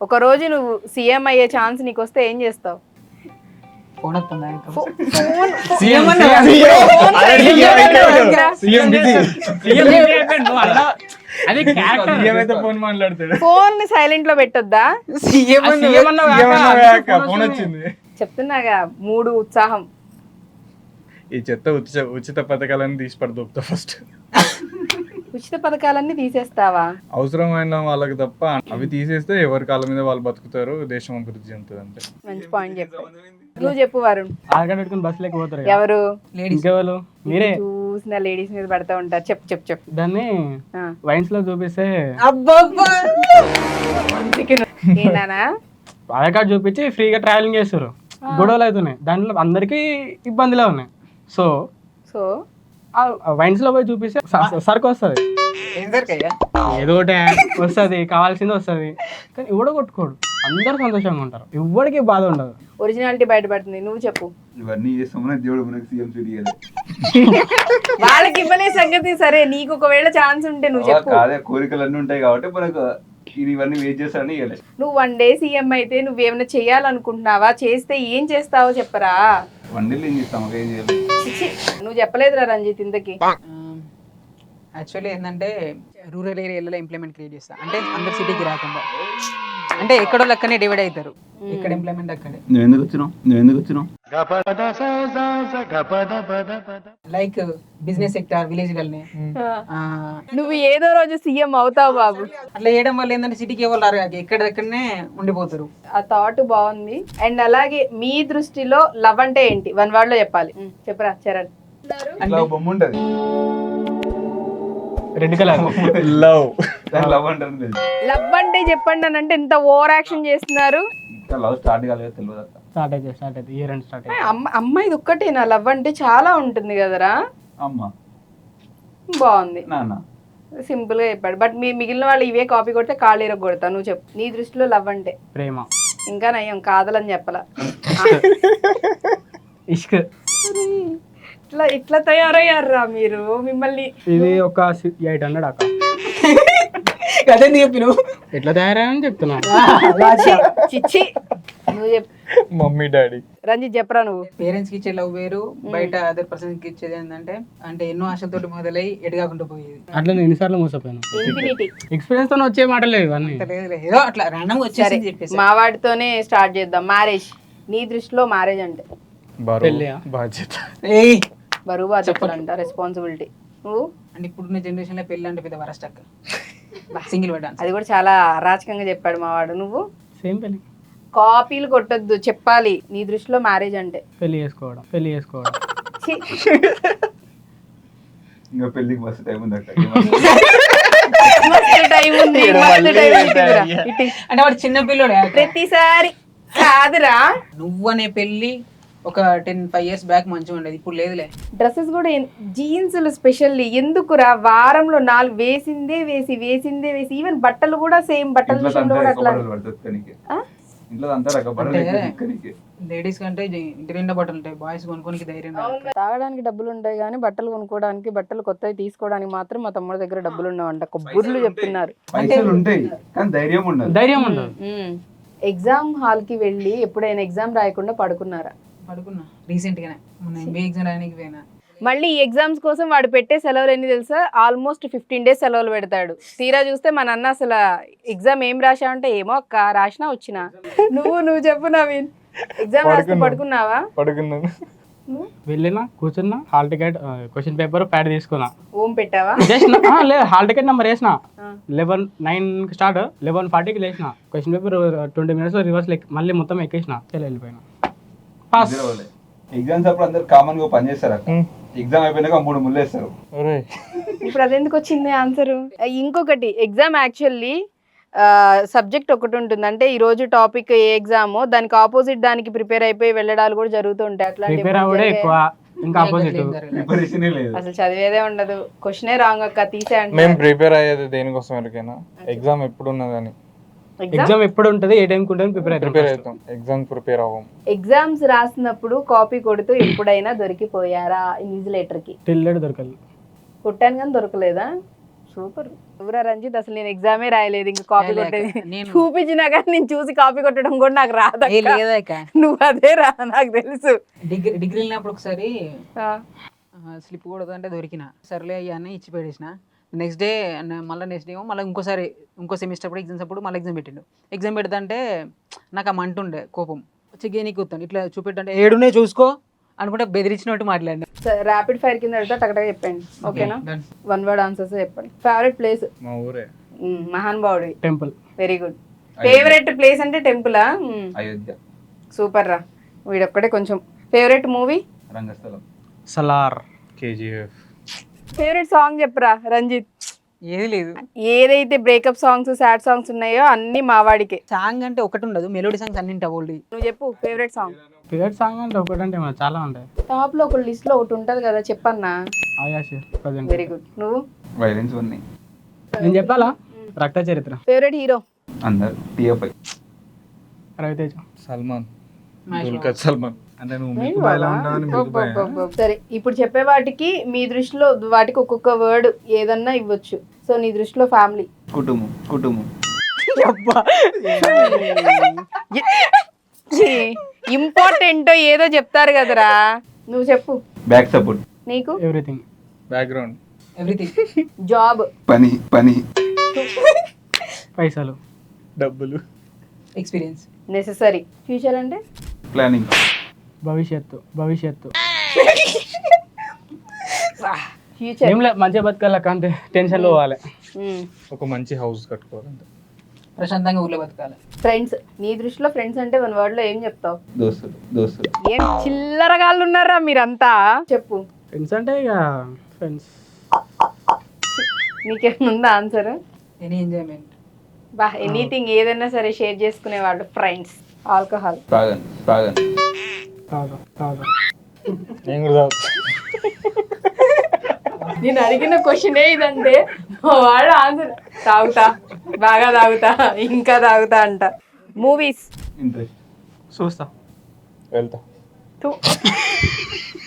ఒక రోజు నువ్వు సీఎం అయ్యే ఛాన్స్ నీకు వస్తే ఏం చేస్తావు? ఫోన్ వస్తుందా ఇంకా? ఫోన్ మాట్లాడతాడు. ఫోన్ సైలెంట్ లో పెట్టొద్దా? ఫోన్ వచ్చింది. చెప్తున్నాగా 3 ఉత్సాహం. ఈ చెత్త ఉచిత పథకాలన్నీ తీసి పడదొప్తా ఫస్ట్. ఉచిత పథకాలన్నీ తీసేస్తావా? అవసరమైన వాళ్ళకి తప్ప అవి తీసేస్తే ఎవరి కాళ్ళ మీద వాళ్ళు బతుకుతారు, దేశం అభివృద్ధి చెందుతుంది అంతే. మంచి పాయింట్ చెప్పావు. నువ్వు చెప్పు వరుణ్. ఆధార్ పెట్టుకుని బస్సు లేక పోతారు. ఎవరు? ఇంకెవరు? మీరే. చూసిన లేడీస్ మీద పడతా ఉంటారు. చెప్పు. దాన్ని వైన్స్ లో చూపిస్తే ఏనానా ఆధార్ కార్డు చూపించి ఫ్రీగా ట్రావెలింగ్ చేస్తారు. గొడవలు అవుతున్నాయి, దాంట్లో అందరికీ ఇబ్బందిలో ఉన్నాయి. సో వైన్స్ లో పోయి చూపిస్తే సరుకు వస్తుంది, ఏదో ఒకటి వస్తుంది, కావాల్సింది వస్తుంది. కానీ ఎవడో కొట్టుకోడు, అందరు సంతోషంగా ఉంటారు, ఎవరికి బాధ ఉండదు. ఒరిజినాలిటీ బయటపడుతుంది. నువ్వు చెప్పు. ఇవన్నీ చేస్తామని దేవుడు మనకి సీఎం సీట్ ఇవ్వలేదు. వాళ్ళకి ఇవ్వలే సంగతి సరే, నీకు ఒకవేళ ఛాన్స్ ఉంటే నువ్వు చెప్పు. అదే కోరికలు అన్నీ ఉంటాయి కాబట్టి మనకు ఇవన్నీ వెయిట్ చేస్తారని ఇవ్వలేదు. నువ్వు వన్ డే సీఎం అయితే నువ్వేమైనా చేయాలనుకుంటున్నావా? చేస్తే ఏం చేస్తావో చెప్పరా? వన్డేలు ఏం చేస్తాం, ఏం చేయాలి? నువ్వు చెప్పలేదురా రంజిత్ ఇంతకి. యాక్చువల్లీ ఏంటంటే రూరల్ ఏరియాలో ఎంప్లాయ్మెంట్ క్రియేట్ చేస్తా. అంటే అందరు సిటీకి రాకుండా, అంటే ఎక్కడో లెక్కనే డివైడ్ అవుతారు. ఇక్కడ ఎంప్లాయ్మెంట్ అక్కడే. నువ్వు ఎందుకు వచ్చినావు? లైక్ బిజినెస్ సెక్టార్, విలేజ్లనే నువ్వు ఏదో రోజు సీఎం అవుతావు బాబు. అట్లా చేయడం వల్ల ఏంటంటే సిటీకి ఎవరు రారు, ఎక్కడెక్కడనే ఉండిపోతారు. ఆ థాట్ బాగుంది. అండ్ అలాగే మీ దృష్టిలో లవ్ అంటే ఏంటి? 1 word లో చెప్పాలి. చెప్పరా చరణ్. బొమ్మ ఉంటది, రెడ్ కలర్ లవ్. లవ్ అంటారు. లవ్ అంటే చెప్పండి అని అంటే ఎంత ఓవర్ యాక్షన్ చేస్తున్నారు. ఇంకా లవ్ స్టార్ట్ కాలేదు, తెలియదు అక్క. స్టార్ట్ అయితే ఇయర్ అండ్ స్టార్ట్ అయితే అమ్మాయిది ఒక్కటేనా లవ్ అంటే? చాలా ఉంటుంది కదరా. అమ్మ బాగుంది, నాన్న సింపుల్ గా చెప్పాడు. బట్ మీ మిగిలిన వాళ్ళు ఇవే కాపీ కొడితే కాళ్ళు కొడతా. నువ్వు చెప్పు, నీ దృష్టిలో లవ్ అంటే? ప్రేమ. ఇంకా నయ్యం కాదలని చెప్పలా. ఇష్క్. ఇట్లా తయారయ్యారా మీరు? మిమ్మల్ని ఇది ఒక 800 అక్క. అదే చెప్పిన ఎట్లా తయారని చెప్తున్నా. చిచ్చి నువ్వు చెప్పు. Mummy daddy. రంజిత్ చెప్పరా నువ్వు. పేరెంట్స్ కి ఇచ్చే లవ్ వేరు, బయట అదర్ పర్సన్ కి ఇచ్చేది ఏంటంటే అంటే ఎన్నో ఆశలతోటి మొదలై ఎడగాకుండా పోయేది. అట్లా నేను ఎన్నిసార్లు మోసపోయాను. ఇన్ఫినిటీ. ఎక్స్పీరియన్స్ తో వచ్చే మాటలు ఇవన్నీ. ఏదో అట్లా ర్యాండమ్ గా వచ్చేసి చెప్పేసి. మా వాడితోనే స్టార్ట్ చేద్దాం. మ్యారేజ్, నీ దృష్టిలో మ్యారేజ్ అంటే? పెళ్ళియా? బాధ్యత. బరువు బాధ్యతలు అంట, రెస్పాన్సిబిలిటీ. నువ్వు అంటే ఇప్పుడున్న జనరేషన్ లో పెళ్ళి అంటే పెద్ద వరస్ట్ అక్క. సింగిల్ బెడ్ అది కూడా చాలా అరాచకంగా చెప్పాడు మా వాడు. నువ్వు సేమ్ పెళ్ళి. కాపీలు కొట్టొద్దు, చెప్పాలి. నీ దృష్టిలో మ్యారేజ్ అంటే? పెళ్లి చేసుకోవడం. ఛీ. ఇంకా పెళ్ళికి మస్తు టైం ఉంది అక్క. మస్తు టైం ఉంది, మస్తు టైం ఉందిరా. ఇటు. అంటే వాడు చిన్న పిల్లోడే. ప్రతిసారి కాదురా. నువ్వు అనే పెళ్ళి ఒక 10-5 years బ్యాక్ మంచిగా ఉండేది, ఇప్పుడు లేదులే. డ్రెస్సెస్ కూడా జీన్స్లు స్పెషల్లీ ఎందుకురా? వారంలో 4 వేసిందే వేసి ఈవెన్ బట్టలు కూడా సేమ్ బట్టల విషయంలో కూడా అట్లా. లేడీస్ కంటే ఇంటి నిండా బట్టలు ఉంటాయి, బాయ్స్ కొనుక్కోనికి ధైర్యం రాదు. తాగడానికి డబ్బులు ఉంటాయి కానీ బట్టలు కొనుక్కోవడానికి, బట్టలు కొత్తవి తీసుకోవడానికి మాత్రం మా తమ్ముడి దగ్గర డబ్బులు ఉండవంట. కొబ్బుర్లు చెప్తున్నారు. ధైర్యం ఉండదు. ఎగ్జామ్ హాల్ కి వెళ్ళి ఎప్పుడైనా ఎగ్జామ్ రాయకుండా పడుకున్నారా? పడుకున్నా రీసెంట్ గానే, మొన్న ఎంబీఏ ఎగ్జామ్ రాయడానికి పోయినా. మళ్ళీ ఈ ఎగ్జామ్స్ కోసం వాడు పెట్టే సెలవులు ఎన్ని తెలుసా? ఆల్మోస్ట్ 15 days సెలవులు పెడతాడు. తీరా చూస్తే మా నాన్న అసలు ఎగ్జామ్ ఏం రాసా అంటే ఏమో అక్క రాసినా వచ్చినా. నువ్వు చెప్పు నవీన్, ఎగ్జామ్ రాస్తే పడుకున్నావా? పడుకున్నాను. వెళ్ళినా, కూర్చున్నా, hall ticket, question paper, pad తీసుకున్నా. ఓం పెట్టావా? జస్ట్ లేదు, హాల్ టికెట్ నెంబర్ వేసిన 9 స్టార్ట్, 11:40కి లేచిన. క్వశ్చన్ పేపర్ 20 minutes రివర్స్ మళ్ళీ మొత్తం ఎక్కేసిన, వెళ్ళిపోయినా. ఎగ్జామ్స్ అప్పుడు అందరు కామన్ గా పని చేస్తారు అక్క. ఎగ్జామ్ అయిపోయినాక 3 ముళ్ళు వేస్తారు. ఇప్పుడు అదెందుకు వచ్చింది ఆన్సర్? ఇంకొకటి, ఎగ్జామ్ యాక్చువల్లీ సబ్జెక్ట్ ఒకటి ఉంటుంది. అంటే ఈ రోజు టాపిక్ ఏ ఎగ్జామో దానికి ఆపోజిట్ దానికి ప్రిపేర్ అయిపోయి వెళ్ళడాలు కూడా జరుగుతూ ఉంటాయి. ప్రిపేర్ అవ్వడే ఎక్కువ, ఇంకా ఆపోజిట్. ప్రిపరేషనే లేదు. అసలు చదివేదే ఉండదు, క్వశ్చనే రాంగ్ అక్క తీసే మేము అంటే ప్రిపేర్ అయ్యేది దేనికోసం వరకైనా ఎగ్జామ్ ఎప్పుడు ఉన్నదని ఎగ్జామ్ ఎప్పుడు ఉంటుంది, ఏ టైంకి ఉంటుంది ప్రిపేర్ ప్రిపేర్ అవుతాం. అవుతాం. ఎగ్జామ్ ప్రిపేర్ అవ్వం. ఎగ్జామ్స్ రాసినప్పుడు కాపీ కొడుతూ ఎప్పుడైనా దొరికిపోయారా ఇన్విజిలేటర్ కి? టిల్లెడ్ దొరకదు. కొట్టాను కానీ దొరకలేదా? సూపర్. ఎవరా రంజిత్, అసలు నేను ఎగ్జామే రాయలేదు, ఇంకా కాపీ రాయలేక. కొట్టేది నేను- చూపించినా కానీ నేను చూసి కాపీ కొట్టడం కూడా నాకు రాదు. లేదక్క, నువ్వు అదే రా, నాకు తెలుసు. డిగ్రీ వెళ్ళినప్పుడు ఒకసారి ఆ, స్లిప్ కూడా అంటే దొరికిన, సర్లే అయ్యాన్ని ఇచ్చి పెట్టేసిన. నెక్స్ట్ డే మళ్ళీ నెక్స్ట్ డే మళ్ళీ ఇంకో సెమిస్టర్ అప్పుడు ఎగ్జామ్స్ అప్పుడు మళ్ళీ ఎగ్జామ్ పెట్టిండు. ఎగ్జామ్ పెడతాంటే నాకు ఆ మంట ఉండే కోపం వచ్చి గేనికి వస్తాను, ఇట్లా చూపెట్టంటే ఏడునే చూసుకో అనుకుంటే బెదిరించినట్టు మాట్లాడినా. ర్యాపిడ్ ఫైర్ కింద పెడతా టకటగా చెప్పండి, ఓకేనా? వన్ వర్డ్ ఆన్సర్స్ చెప్పండి. Favourite place? మా ఊరే. మహాన్ బావుడి. Temple. Very good. Favourite place అంటే టెంపులా? అయోధ్య. సూపర్ రా, వీడొక్కడే కొంచెం. Favourite movie? Rangasthalam. Salaar. KGF. Favourite song చెప్పరా రంజిత్. ఏది లేదు. ఏదైతే బ్రేకప్ సాంగ్స్ సాడ్ సాంగ్స్ ఉన్నాయో అన్ని మావాడికే. సాంగ్ అంటే ఒకటి ఉండదు, మెలోడీ సాంగ్స్ అన్నింటి ఓల్డ్. నువ్వు చెప్పు ఫేవరెట్ సాంగ్. ఫేవరెట్ సాంగ్ అంటే ఒకటంటే ఏమో చాలా ఉంటాయి. టాప్ లో ఒక లిస్ట్ లో ఒకటి ఉంటది కదా, చెప్పన్నా. ఆయాష్ ప్రజెంట్. Very good. నువ్వు? వైలెన్స్ ఉన్నాయి. నేను చెప్పాలా? రక్త చరిత్ర. Favourite hero? అందరు టీఎఫ్ఐ. రవితేజ. సల్మాన్. దుల్కర్ సల్మాన్. అంటే నువ్వు మీకు బాగా ఉంటావని మీకు భయం. సరే, ఇప్పుడు చెప్పే వాటికి మీ దృష్టిలో వాటికి ఒక్కొక్క వర్డ్ ఏదన్నా ఇవ్వచ్చు. సో నీ దృష్టిలో ఫ్యామిలీ? కుటుంబం. ఇంపార్టెంట్ ఏదో చెప్తారు కదరా, నువ్వు చెప్పు. Back support. నీకు? ఎవ్రీథింగ్. బ్యాక్గ్రౌండ్. ఎవ్రీథింగ్. జాబ్? పని. పైసలు. డబ్బులు. ఎక్స్పీరియన్స్. నెసెసరీ. ఫ్యూచర్ అంటే? ప్లానింగ్. భవిష్యత్తు. ఫ్యూచర్ ఏం లే, మంచిగా బతకాల కంటే టెన్షన్లో పోవాలి. ఒక మంచి హౌస్ కట్టుకోవాలంటే. ప్రశాంతంగా ఊర్లో బతకాలి. ఫ్రెండ్స్? నీ దృష్టిలో ఫ్రెండ్స్ అంటే వన్ వర్డ్ లో ఏం చెప్తావు? దోస్తులు. ఏం చిల్లరగాళ్ళు ఉన్నారా మీరంతా? చెప్పు. ఫ్రెండ్స్ అంటే ఇక ఫ్రెండ్స్. నీకేముందా ఆన్సర్? Any enjoyment. బా, ఎనీథింగ్ ఏదైనా సరే షేర్ చేసుకునే వాళ్ళు ఫ్రెండ్స్. ఆల్కహాల్? తాగను. తాగా. నేను కూడా తాగుతా. నేను అడిగిన క్వశ్చన్ ఇదంటే వాడు ఆన్సర్ తాగుతా, బాగా తాగుతా, ఇంకా తాగుతా అంట. మూవీస్? ఇంట్రెస్ట్. చూస్తా. వెళ్తా.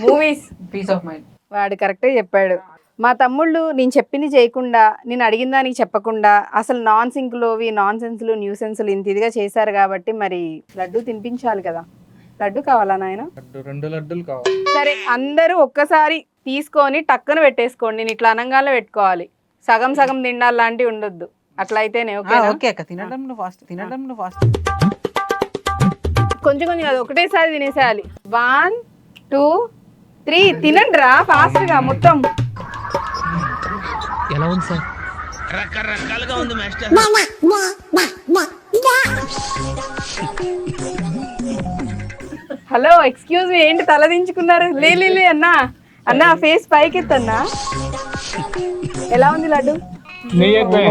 మూవీస్? Peace of mind. వాడు కరెక్ట్గా చెప్పాడు. మా తమ్ముళ్ళు నేను చెప్పింది చేయకుండా, నేను అడిగిన దానికి చెప్పకుండా, అసలు నాన్ సింక్లోవి నాన్ సెన్స్లు న్యూసెన్స్లు ఇంత ఇదిగా చేశారు కాబట్టి మరి లడ్డు తినిపించాలి కదా. లడ్డు కావాలా నాయన? 2 లడ్డూలు కావాలి. సరే, అందరూ ఒక్కసారి తీసుకొని టక్కున పెట్టేసుకోండి. నేను ఇట్లా అనంగానే పెట్టుకోవాలి, సగం సగం తిండాలి లాంటివి ఉండొద్దు. అట్లా అయితేనే ఓకే. ఓకే అక్క, తినడంలో ఫాస్ట్. కొంచెం కొంచెం కాదు, ఒకటేసారి తినేసేయాలి. 1 2 3 తినండి రా ఫాస్ట్ గా మొత్తం. ఎలా ఉంది సార్? రకరకాలుగా ఉంది మాస్టర్. హలో, ఎక్స్క్యూజ్ మీ, ఏంటి తల దించుకున్నారు? లే అన్నా, అన్నా ఫేస్ పైకి ఎత్తన్నా. ఎలా ఉంది లడ్డు? నెయ్యి ఎక్కువ.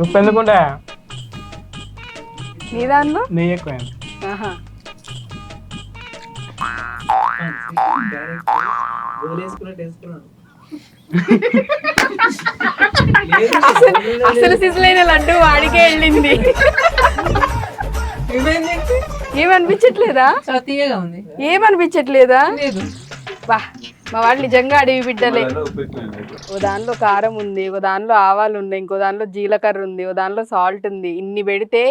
ఉప్పు ఎందుకుంటా? నీ దాంట్లో నెయ్యి ఎక్కువ. ఆహా. అసలు సిజులైన లడ్డు వాడికే వెళ్ళింది. ఏమనిపించట్లేదా? తీయగా ఉంది. ఏమనిపించట్లేదా? లేదు. బా, మా వాడు నిజంగా అడవి బిడ్డలే. ఓ దానిలో కారం ఉంది, ఓ దానిలో ఆవాలు ఉన్నాయి, ఇంకో దానిలో జీలకర్ర ఉంది, ఓ దానిలో సాల్ట్ ఉంది. ఇన్ని పెడితే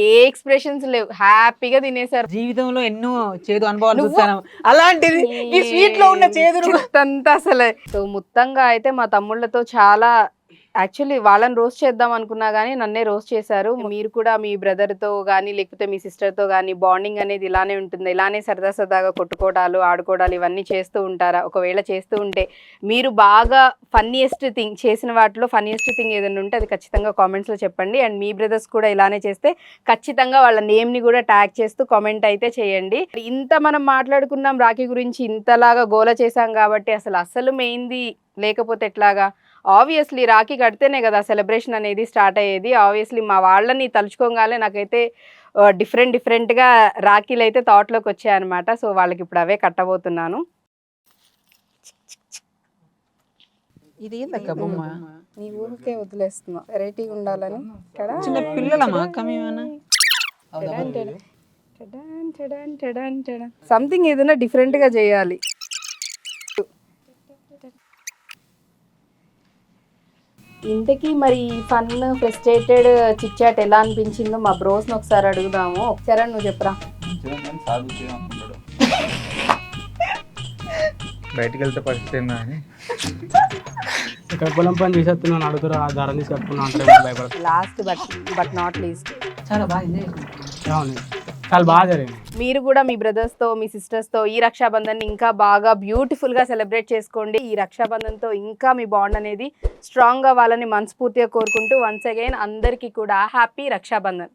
ఏ ఎక్స్ప్రెషన్స్ లేవు, హ్యాపీగా తినేసారు. జీవితంలో ఎన్నో చేదు అనుభవాలు చూస్తాను, అలాంటిది ఈ స్వీట్ లో ఉన్న చేదు అంతా అసలే. సో మొత్తంగా అయితే మా తమ్ముళ్ళతో చాలా, యాక్చువల్లీ వాళ్ళని రోస్ట్ చేద్దాం అనుకున్నా కానీ నన్నే రోస్ట్ చేశారు. మీరు కూడా మీ బ్రదర్తో కానీ లేకపోతే మీ సిస్టర్తో కానీ బాండింగ్ అనేది ఇలానే ఉంటుంది, ఇలానే సరదా సరదాగా కొట్టుకోవడాలు ఆడుకోవడాలు ఇవన్నీ చేస్తూ ఉంటారా? ఒకవేళ చేస్తూ ఉంటే మీరు బాగా ఫన్నీయెస్ట్ థింగ్ చేసిన వాటిలో ఫన్నీయెస్ట్ థింగ్ ఏదైనా ఉంటే అది ఖచ్చితంగా కామెంట్స్లో చెప్పండి. అండ్ మీ బ్రదర్స్ కూడా ఇలానే చేస్తే ఖచ్చితంగా వాళ్ళ నేమ్ని కూడా ట్యాగ్ చేస్తూ కామెంట్ అయితే చేయండి. ఇంత మనం మాట్లాడుకున్నాం రాఖీ గురించి, ఇంతలాగా గోల చేశాం కాబట్టి అసలు మెయిన్ది లేకపోతే ఎట్లాగా? ఆబ్వియస్లీ రాఖీ కడితేనే కదా సెలబ్రేషన్ అనేది స్టార్ట్ అయ్యేది. ఆబ్వియస్లీ మా వాళ్ళని తలుచుకోగానే నాకైతే డిఫరెంట్గా రాఖీలు అయితే థాట్లోకి వచ్చాయన్నమాట. సో వాళ్ళకి ఇప్పుడు అవే కట్టబోతున్నాను. ఇది ఏందక్క బొమ్మ? నీ ఊరికే వదిలేస్తున్నా, వెరైటీగా ఉండాలని. చిన్న పిల్లలమా అక్క మేమేనా? సంథింగ్ ఏదైనా డిఫరెంట్గా చేయాలి. ఇంతకీ మరి ఫన్ ఫ్రస్ట్రేటెడ్ చిట్చాట్ ఎలా అనిపించిందో మా బ్రోస్ని ఒకసారి అడుగుదాము. ఒకసారి నువ్వు చెప్పరా. బయటికి వెళ్తే పరిస్థితి ఏందా అని ఇక్కడ పొలం పని చేసేస్తున్నాను అడుగుతారు, ఆ ధర తీసుకెట్టుకున్నా అంటే భయపడతాను. లాస్ట్ బట్ నాట్ లీస్ట్, చాలా బాగా ఎంజాయ్ చేసాం. అవును, చాలా బాగా జరిగింది. మీరు కూడా మీ బ్రదర్స్తో మీ సిస్టర్స్తో ఈ రక్షాబంధన్ని ఇంకా బాగా బ్యూటిఫుల్గా సెలబ్రేట్ చేసుకోండి. ఈ రక్షాబంధన్తో ఇంకా మీ బాండ్ అనేది స్ట్రాంగ్ అవ్వాలని మనస్ఫూర్తిగా కోరుకుంటూ వన్స్ అగైన్ అందరికీ కూడా హ్యాపీ రక్షాబంధన్.